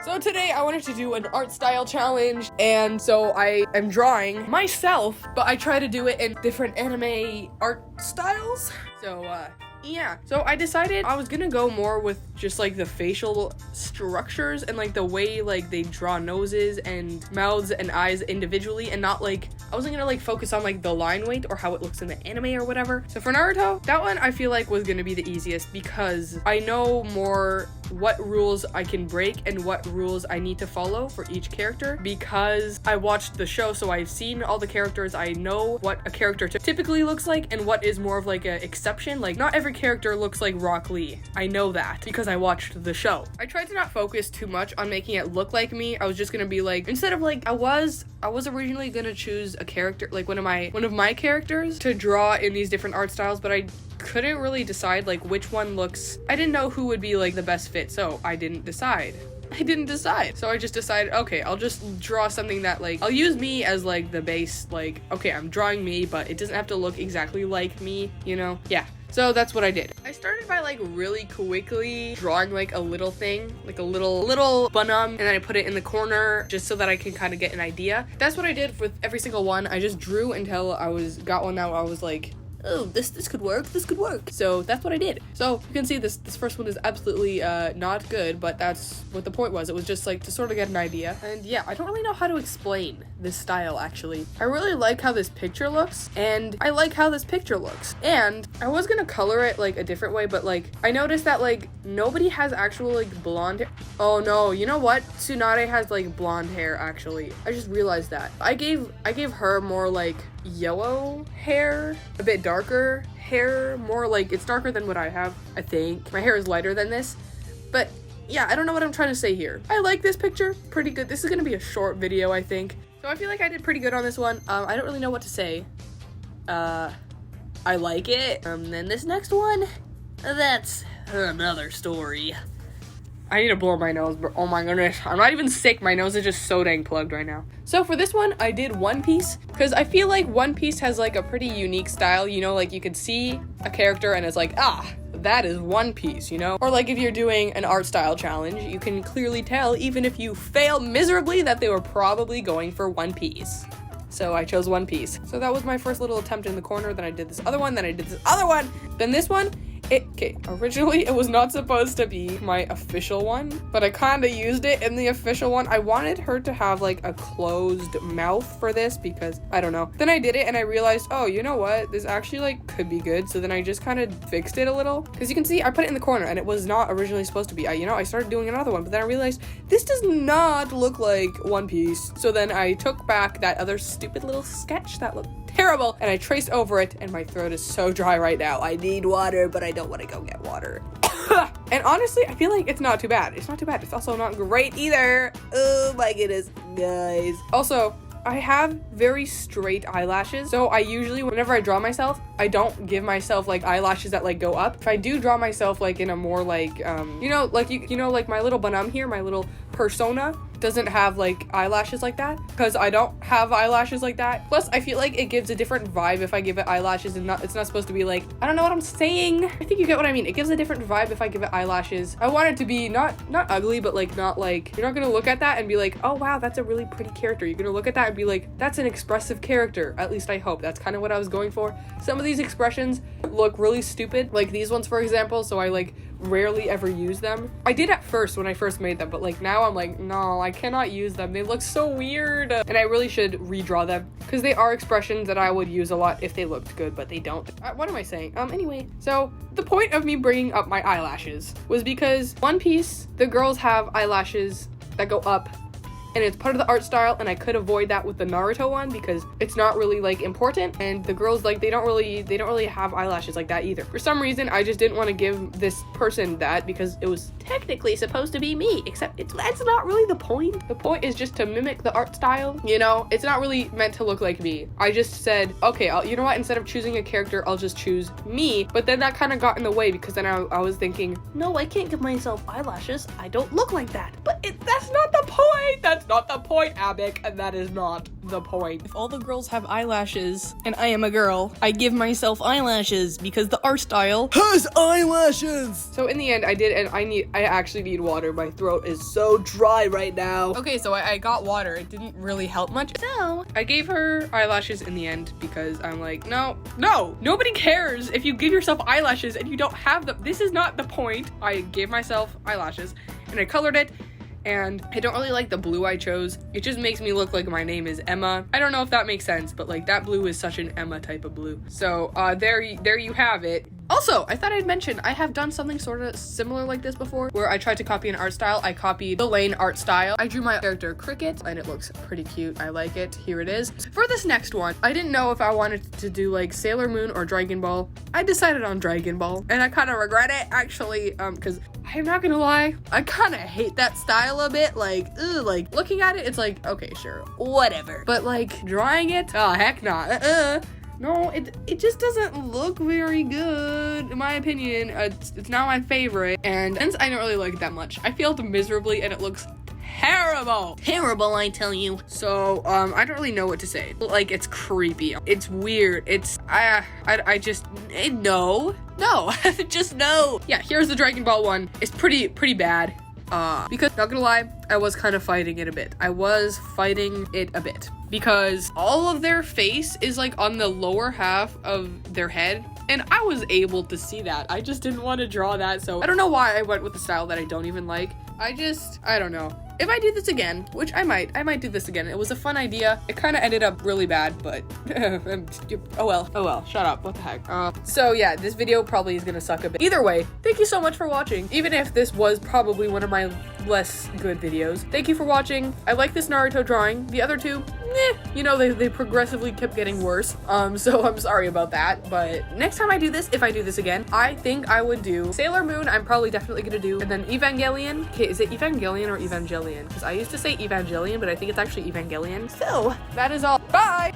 So today I wanted to do an art style challenge, and so I am drawing myself, but I try to do it in different anime art styles. Yeah, so I decided I was gonna go more with just like the facial structures and like the way like they draw noses and mouths and eyes individually, and not like I wasn't gonna like focus on like the line weight or how it looks in the anime or whatever. So for Naruto, that one I feel like was gonna be the easiest because I know more what rules I can break and what rules I need to follow for each character because I watched the show, so I've seen all the characters. I know what a character typically looks like and what is more of like an exception. Like not every character looks like Rock Lee. I know that because I watched the show. I tried to not focus too much on making it look like me. I was just gonna be like, instead of like I was originally gonna choose a character, like one of my characters to draw in these different art styles, but I couldn't really decide like which one looks. I didn't know who would be like the best fit, so I didn't decide. So I just decided, okay, I'll just draw something that like, I'll use me as like the base, like, okay, I'm drawing me, but it doesn't have to look exactly like me, you know? Yeah. So that's what I did. I started by like really quickly drawing like a little thing, like a little bunum, and then I put it in the corner just so that I can kind of get an idea. That's what I did with every single one. I just drew until I got one that I was like, oh, this could work, So that's what I did. So you can see this first one is absolutely not good, but that's what the point was. It was just like to sort of get an idea. And yeah, I don't really know how to explain this style actually. I really like how this picture looks, and I like how this picture looks. And I was gonna color it like a different way, but like I noticed that like nobody has actual like blonde hair. Oh no, you know what? Tsunade has like blonde hair actually. I just realized that. I gave her more like yellow hair, a bit darker hair, more like it's darker than what I have. I think my hair is lighter than this, but yeah, I don't know what I'm trying to say here. I like this picture pretty good. This is gonna be a short video, I think, so I feel like I did pretty good on this one. I don't really know what to say. I like it. Then this next one, that's another story. I need to blow my nose, but oh my goodness, I'm not even sick. My nose is just so dang plugged right now. So for this one, I did One Piece because I feel like One Piece has like a pretty unique style, you know, like you could see a character and it's like, ah, that is One Piece, you know? Or like if you're doing an art style challenge, you can clearly tell, even if you fail miserably, that they were probably going for One Piece. So I chose One Piece. So that was my first little attempt in the corner. Then I did this other one, then I did this other one, then this one. Originally it was not supposed to be my official one, but I kind of used it in the official one. I wanted her to have like a closed mouth for this because I don't know. Then I did it and I realized, oh, you know what? This actually like could be good. So then I just kind of fixed it a little because you can see I put it in the corner and it was not originally supposed to be. I started doing another one, but then I realized this does not look like One Piece. So then I took back that other stupid little sketch that looked terrible and I traced over it, and my throat is so dry right now. I need water, but I don't want to go get water. And honestly, I feel like it's not too bad. It's not too bad. It's also not great either. Oh my goodness, guys. Also, I have very straight eyelashes, so I usually, whenever I draw myself, I don't give myself like eyelashes that like go up. If I do draw myself like in a more like like my little bonhomme here, my little persona doesn't have like eyelashes like that because I don't have eyelashes like that. Plus I feel like it gives a different vibe if I give it eyelashes, and it's not supposed to be like, I don't know what I'm saying. I think you get what I mean. It gives a different vibe if I give it eyelashes. I want it to be not ugly, but like not like, you're not gonna look at that and be like, oh wow, that's a really pretty character. You're gonna look at that and be like, that's an expressive character. At least I hope. That's kind of what I was going for. Some of these expressions look really stupid, like these ones for example, so I like rarely ever use them. I did at first when I first made them, but like now I'm like, no, I cannot use them. They look so weird, and I really should redraw them because they are expressions that I would use a lot if they looked good, but they don't. What am I saying? Anyway, so the point of me bringing up my eyelashes was because One Piece, the girls have eyelashes that go up, and it's part of the art style, and I could avoid that with the Naruto one because it's not really like important, and the girls like they don't really have eyelashes like that either. For some reason I just didn't want to give this person that because it was technically supposed to be me, except that's not really the point. The point is just to mimic the art style, you know? It's not really meant to look like me. I just said, okay, you know what, instead of choosing a character, I'll just choose me. But then that kind of got in the way because then I was thinking, no, I can't give myself eyelashes. I don't look like that. But that's not the point. That's not the point, Abik, and that is not the point. If all the girls have eyelashes, and I am a girl, I give myself eyelashes because the art style has eyelashes! So in the end, I did, and I actually need water. My throat is so dry right now. Okay, so I got water. It didn't really help much. So I gave her eyelashes in the end because I'm like, no, nobody cares if you give yourself eyelashes and you don't have them. This is not the point. I gave myself eyelashes and I colored it. And I don't really like the blue I chose. It just makes me look like my name is Emma. I don't know if that makes sense, but like that blue is such an Emma type of blue. So there you have it. Also, I thought I'd mention, I have done something sort of similar like this before, where I tried to copy an art style. I copied the Lane art style. I drew my character Cricket, and it looks pretty cute. I like it. Here it is. For this next one, I didn't know if I wanted to do like Sailor Moon or Dragon Ball. I decided on Dragon Ball, and I kind of regret it, actually, because I'm not gonna lie, I kind of hate that style a bit. Like, ugh, like looking at it, it's like, okay, sure, whatever. But like drawing it, oh, heck not. No, it just doesn't look very good, in my opinion. It's not my favorite, and since I don't really like it that much, I failed miserably, and it looks terrible. Terrible, I tell you. So, I don't really know what to say. Like, it's creepy. It's weird. It's, I just, no, just no. Yeah, here's the Dragon Ball one. It's pretty bad. Because, not gonna lie, I was kind of fighting it a bit. Because all of their face is like on the lower half of their head, and I was able to see that. I just didn't want to draw that, so I don't know why I went with the style that I don't even like. I don't know. If I do this again, which I might do this again. It was a fun idea. It kind of ended up really bad, but oh well, shut up, what the heck. So yeah, this video probably is gonna suck a bit. Either way, thank you so much for watching. Even if this was probably one of my less good videos. Thank you for watching. I like this Naruto drawing. The other two, you know, they progressively kept getting worse. So I'm sorry about that, but next time I do this, if I do this again, I think I would do Sailor Moon. I'm probably definitely gonna do, and then Evangelion. Okay, is it Evangelion or Evangelion? Because I used to say Evangelion, but I think it's actually Evangelion. So that is all. Bye!